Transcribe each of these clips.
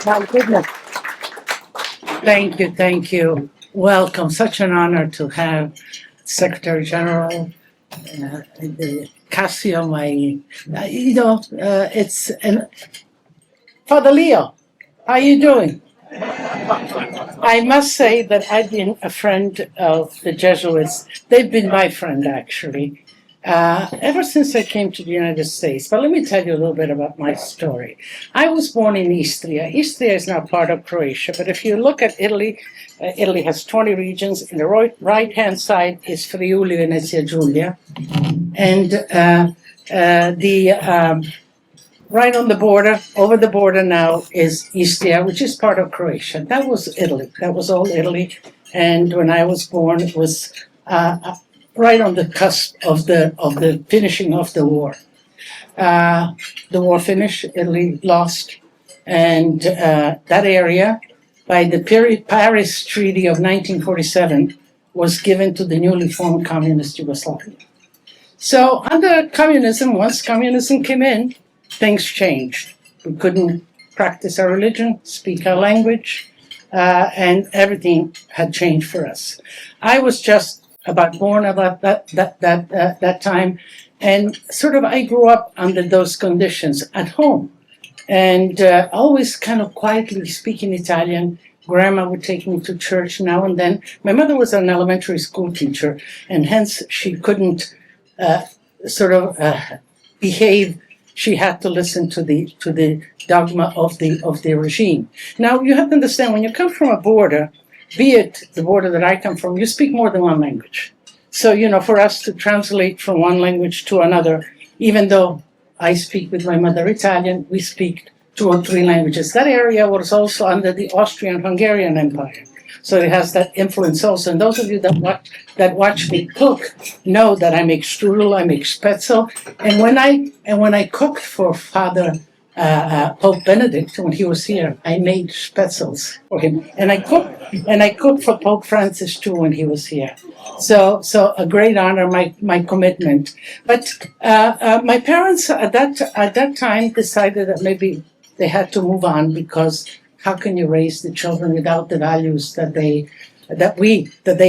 My goodness. Thank you. Welcome. Such an honor to have Secretary General Cassio, it's an Father Leo. How are you doing? I must say that I've been a friend of the Jesuits. They've been my friend, actually, ever since I came to the United States. But let me tell you a little bit about my story. I was born in Istria. Istria is now part of Croatia, but if you look at Italy, Italy has 20 regions. In the right-hand side is Friuli, Venezia Giulia. And right on the border, over the border now, is Istria, which is part of Croatia. That was Italy. That was all Italy. And when I was born, it was right on the cusp of the finishing of the war. The war finished, Italy lost, and that area, by the Paris Treaty of 1947, was given to the newly formed communist Yugoslavia. So under communism, once communism came in, things changed. We couldn't practice our religion, speak our language, and everything had changed for us. I was just about born about that time, and sort of I grew up under those conditions at home, and always kind of quietly speaking Italian. Grandma would take me to church now and then. My mother was an elementary school teacher, and hence she couldn't behave. She had to listen to the dogma of the regime. Now you have to understand, when you come from a border, be it the border that I come from, you speak more than one language. So, for us to translate from one language to another, even though I speak with my mother Italian, we speak 2 or 3 languages. That area was also under the Austrian-Hungarian Empire. So it has that influence also. And those of you that watch me cook know that I make strudel, I make spätzle. And when I cooked for Father Pope Benedict, when he was here, I made spätzles for him. And I cooked for Pope Francis too when he was here. So a great honor, my commitment. But my parents at that time decided that maybe they had to move on, because how can you raise the children without the values that they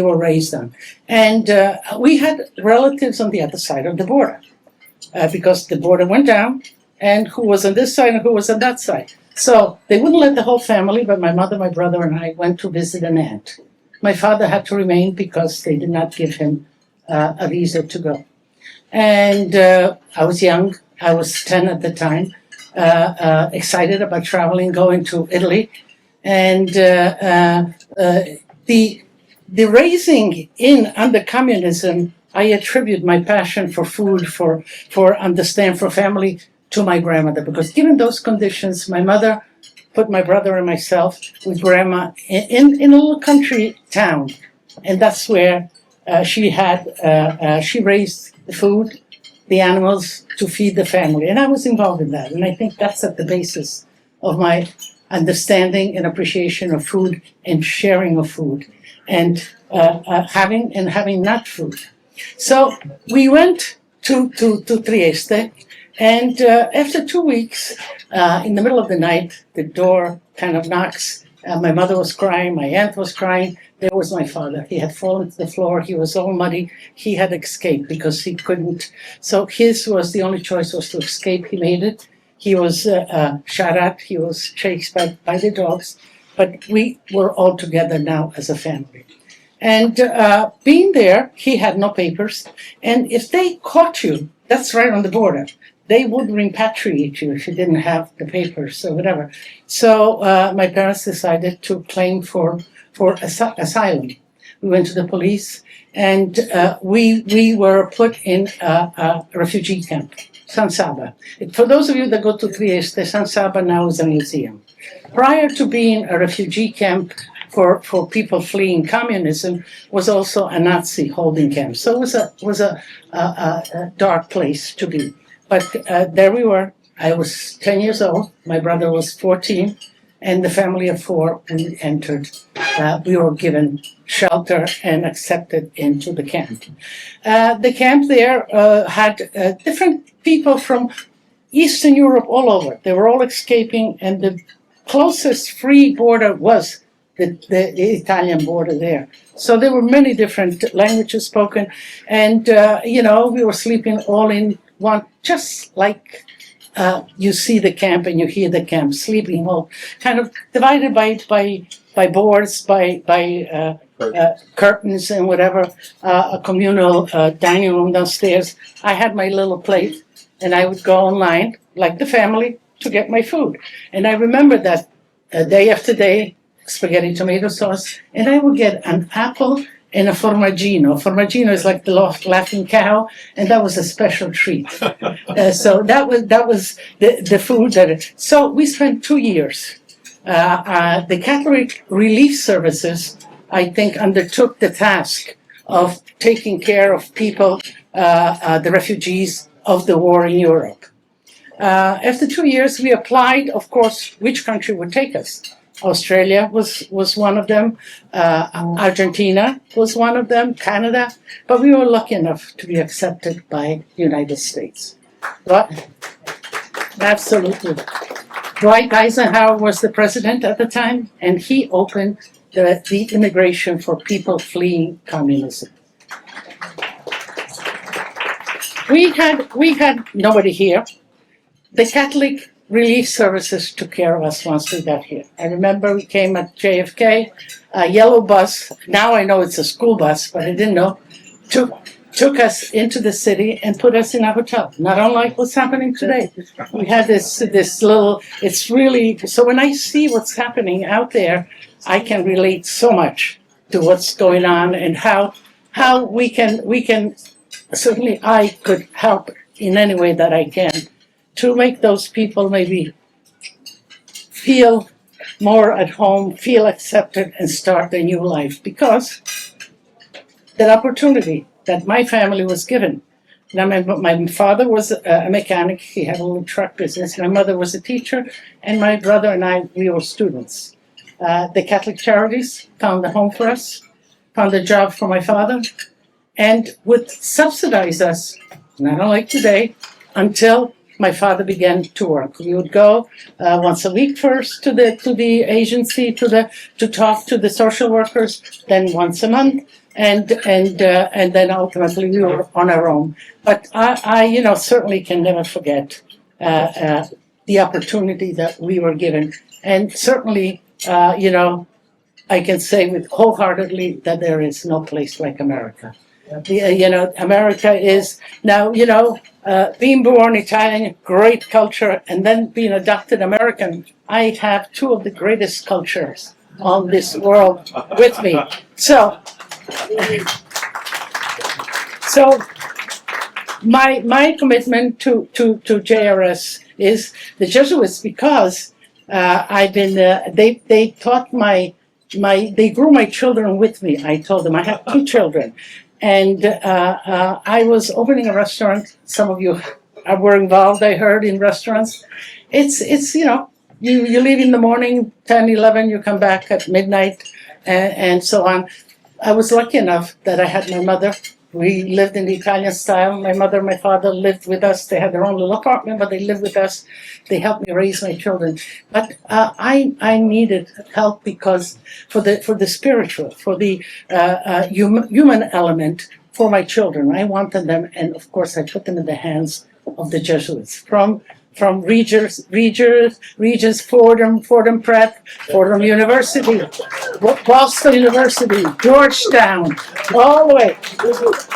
were raised on? And we had relatives on the other side of the border, because the border went down, and who was on this side and who was on that side. So they wouldn't let the whole family, but my mother, my brother, and I went to visit an aunt. My father had to remain because they did not give him a visa to go. And I was young. I was 10 at the time. Excited about traveling, going to Italy, and the raising in under communism, I attribute my passion for food, for family, to my grandmother, because given those conditions, my mother put my brother and myself with grandma in a little country town, and that's where she raised the food, the animals, to feed the family. And I was involved in that. And I think that's at the basis of my understanding and appreciation of food and sharing of food, and having not food. So we went to Trieste, and after 2 weeks, in the middle of the night, the door kind of knocks. My mother was crying, my aunt was crying. There was my father. He had fallen to the floor. He was all muddy. He had escaped because he couldn't. So the only choice was to escape. He made it. He was shot at. He was chased by the dogs. But we were all together now as a family. And being there, he had no papers. And if they caught you, that's right on the border, they would repatriate you if you didn't have the papers or whatever. So my parents decided to claim for asylum. We went to the police, and we were put in a refugee camp, San Saba. For those of you that go to Trieste, San Saba now is a museum. Prior to being a refugee camp for people fleeing communism, was also a Nazi holding camp. So it was a dark place to be. But there we were. I was 10 years old. My brother was 14. And the family of 4, we entered. We were given shelter and accepted into the camp. The camp there had different people from Eastern Europe all over. They were all escaping, and the closest free border was the Italian border there. So there were many different languages spoken, and we were sleeping all in one, just like you see the camp and you hear the camp, sleeping all kind of divided by boards, by curtains and whatever, a communal dining room downstairs. I had my little plate, and I would go online, like the family, to get my food. And I remember that day after day, spaghetti tomato sauce, and I would get an apple and a formaggino. Formaggino is like the laughing cow, and that was a special treat. So that was the food that. So we spent 2 years. The Catholic Relief Services, I think, undertook the task of taking care of people, the refugees of the war in Europe. After 2 years, we applied, of course, which country would take us. Australia was one of them, Argentina was one of them, Canada, but we were lucky enough to be accepted by the United States. But, absolutely. Dwight Eisenhower was the president at the time, and he opened the immigration for people fleeing communism. We had nobody here. The Catholic Relief Services took care of us once we got here. I remember we came at JFK, a yellow bus, now I know it's a school bus, but I didn't know, took us into the city and put us in a hotel. Not unlike what's happening today. We had this little, it's really, so when I see what's happening out there, I can relate so much to what's going on and how we can, certainly I could help in any way that I can to make those people maybe feel more at home, feel accepted, and start a new life. Because that opportunity that my family was given. Now, my father was a mechanic. He had a little truck business. My mother was a teacher, and my brother and I, we were students. The Catholic Charities found a home for us, found a job for my father, and would subsidize us, not unlike today, until my father began to work. We would go once a week first to the agency to talk to the social workers, then once a month, and then ultimately we were on our own. But I certainly can never forget the opportunity that we were given, and certainly I can say with wholeheartedly that there is no place like America. America is now, being born Italian, great culture, and then being adopted American, I have two of the greatest cultures on this world with me. So my commitment to JRS is the Jesuits, because I've been, they taught they grew my children with me. I told them I have 2 children. And I was opening a restaurant. Some of you were involved, I heard, in restaurants. It's you leave in the morning, 10, 11, you come back at midnight, and so on. I was lucky enough that I had my mother. We lived in the Italian style. My mother and my father lived with us. They had their own little apartment, but they lived with us. They helped me raise my children. But I needed help because for the spiritual, for the human element for my children. I wanted them, and of course I put them in the hands of the Jesuits. From Regis, Fordham Prep, Fordham University, Boston University, Georgetown, all the way.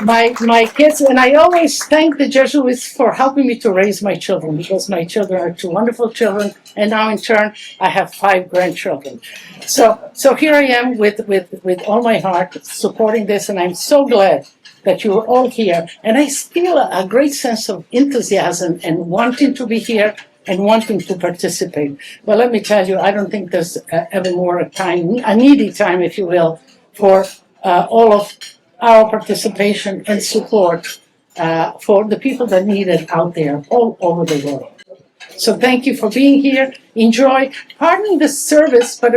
My kids, and I always thank the Jesuits for helping me to raise my children, because my children are 2 wonderful children, and now in turn I have 5 grandchildren. So here I am with all my heart supporting this, and I'm so glad that you are all here. And I feel a great sense of enthusiasm and wanting to be here and wanting to participate. But let me tell you, I don't think there's ever more a needy time, if you will, for all of our participation and support for the people that need it out there all over the world. So thank you for being here. Enjoy. Pardon the service, but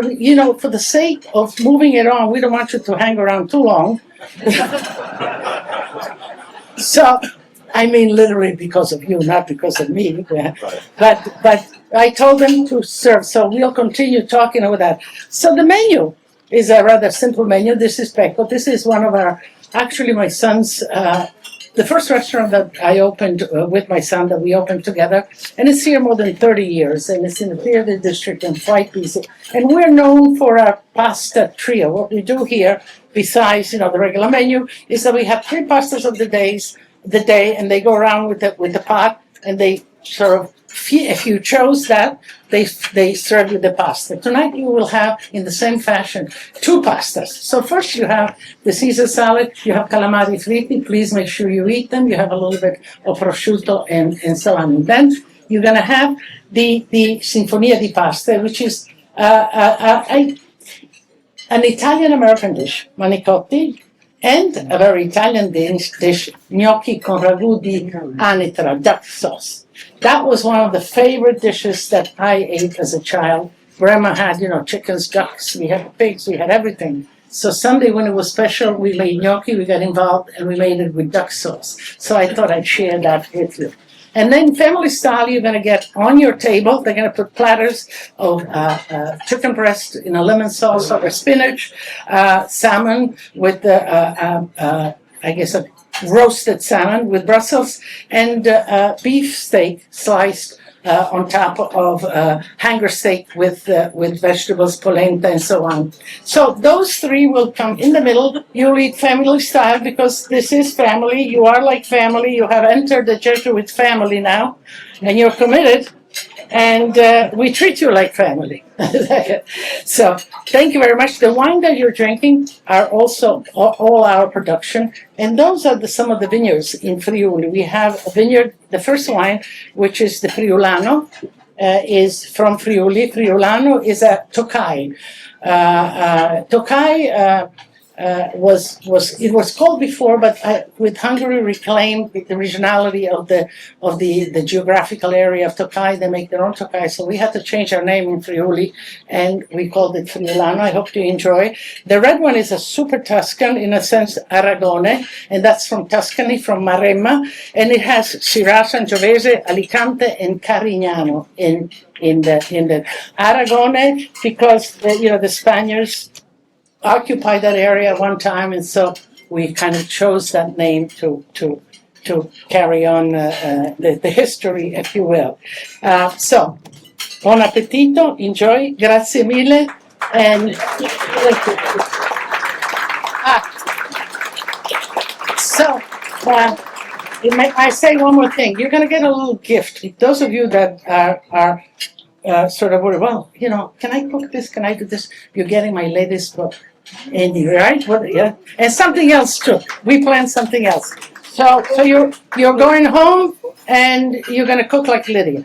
for the sake of moving it on, we don't want you to hang around too long. So I mean literally because of you, not because of me. Right. But I told them to serve, so we'll continue talking about that. So the menu is a rather simple menu. This is Pecco. This is one of our, actually my son's, the first restaurant that I opened with my son, that we opened together, and it's here more than 30 years, and it's in the theater district in White Beach. And we're known for our pasta trio. What we do here, besides the regular menu, is that we have 3 pastas of the day, and they go around with the pot, and they sort of, if you chose that, they serve you the pasta. Tonight you will have, in the same fashion, 2 pastas. So first you have the Caesar salad, you have calamari fritti. Please make sure you eat them. You have a little bit of prosciutto and salami. And then you're going to have the Sinfonia di Pasta, which is an Italian-American dish, manicotti, and a very Italian dish, gnocchi con ragù di anitra, duck sauce. That was one of the favorite dishes that I ate as a child. Grandma had, chickens, ducks, we had pigs, we had everything. So Sunday when it was special, we made gnocchi, we got involved, and we made it with duck sauce. So I thought I'd share that with you. And then family style, you're going to get on your table, they're going to put platters of chicken breast in a lemon sauce or spinach, salmon with, I guess, a roasted salmon with Brussels, and beef steak sliced on top of hanger steak with vegetables, polenta, and so on. So those 3 will come in the middle. You'll eat family style because this is family. You are like family. You have entered the Jesuit family now, and you're committed. And we treat you like family. So thank you very much. The wine that you're drinking are also all our production. And those are some of the vineyards in Friuli. We have a vineyard, the first wine, which is the Friulano, is from Friuli. Friulano is a Tokai. Tokai was called before, but with Hungary reclaimed the regionality of the geographical area of Tokai. They make their own Tokai, so we had to change our name in Friuli, and we called it Friulano. I hope you enjoy. The red one is a super Tuscan, in a sense Aragone, and that's from Tuscany, from Maremma, and it has Syrah, Sangiovese, Alicante, and Carignano in the Aragone, because the Spaniards occupied that area at one time, and so we kind of chose that name to carry on the history, if you will. So, buon appetito, enjoy, grazie mille, and so I say one more thing. You're going to get a little gift. Those of you that are sort of worried, well, can I cook this? Can I do this? You're getting my latest book. Andy, right? Yeah. And something else too. We planned something else. So you're going home and you're going to cook like Lydia.